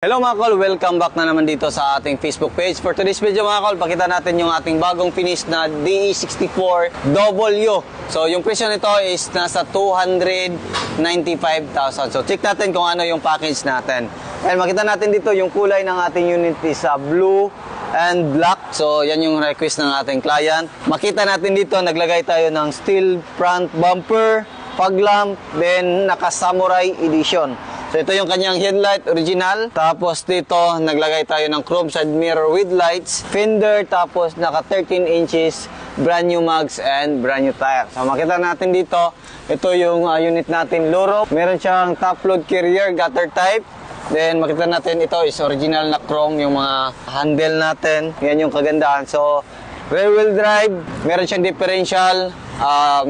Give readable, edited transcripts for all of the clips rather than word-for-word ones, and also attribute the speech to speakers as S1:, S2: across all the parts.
S1: Hello mga kol, welcome back na naman dito sa ating Facebook page. For today's video mga kol, pakita natin yung ating bagong finish na DE64W. So yung presyo nito is nasa 295,000. So check natin kung ano yung package natin. And makita natin dito yung kulay ng ating unit is blue and black. So yan yung request ng ating client. Makita natin dito, naglagay tayo ng steel front bumper, fog lamp, then naka samurai edition. So ito yung kanyang headlight original. Tapos dito naglagay tayo ng chrome side mirror with lights, fender, tapos naka 13 inches, brand new mags and brand new tire. So makita natin dito, ito yung unit natin Luro. Meron siyang top load carrier gutter type. Then makita natin ito is original na chrome yung mga handle natin. Yan yung kagandahan. So rear wheel drive, meron siyang differential,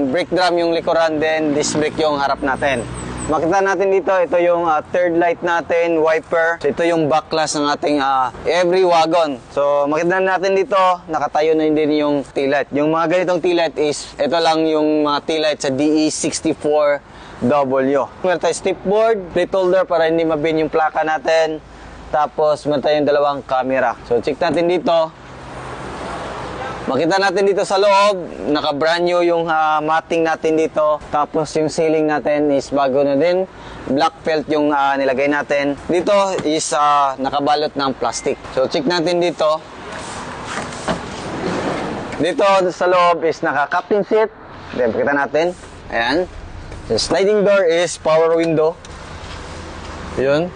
S1: brake drum yung likuran, then disc brake yung harap natin. Makita natin dito, ito yung third light natin, wiper. So, ito yung backlash ng ating every wagon. So makita natin dito, nakatayo na din yung tail light. Yung mga ganitong tail light is, ito lang yung mga tail light sa DE64W. Meron tayo stepboard, plate holder para hindi mabin yung plaka natin. Tapos meron tayong dalawang camera. So check natin dito. Makita natin dito sa loob, naka brand new yung matting natin dito. Tapos yung ceiling natin is bago na din. Black felt yung nilagay natin. Dito is nakabalot ng plastic. So check natin dito. Dito sa loob is naka captain seat. Then pakita natin. Ayan. The sliding door is power window. Yun.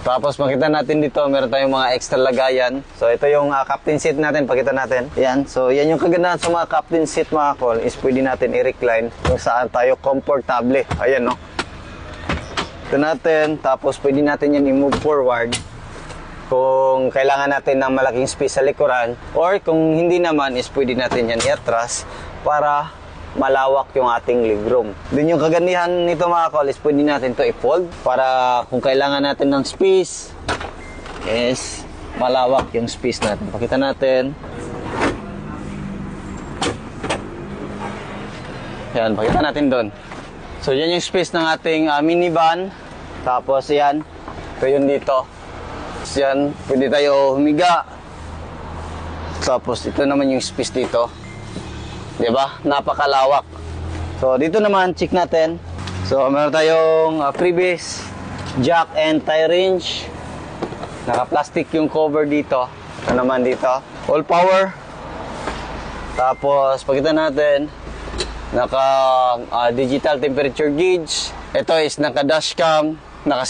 S1: Tapos makita natin dito, meron tayong mga extra lagayan. So ito yung captain seat natin, pakita natin. Yan, so yan yung kagandahan sa mga captain seat mga kol, is pwede natin i-recline kung saan tayo komportable. Ayan no. Ito natin, tapos pwede natin yan i-move forward kung kailangan natin ng malaking space sa likuran, or kung hindi naman is pwede natin yan i-atras para malawak yung ating legroom. Din yung kagandahan nito mga kol is pwede natin to i-fold para kung kailangan natin ng space is malawak yung space natin. Pakita natin. Yan, pakita natin doon. So yan yung space ng ating minivan. Tapos yan, ito yun dito. So, yan, pwede tayo humiga. Tapos ito naman yung space dito. Diba? Napakalawak. So dito naman check natin. So meron tayong freebase, jack and tie wrench. Naka-plastic yung cover dito. Ito naman dito. All power. Tapos pakita natin, naka digital temperature gauge. Ito is naka dashcam, naka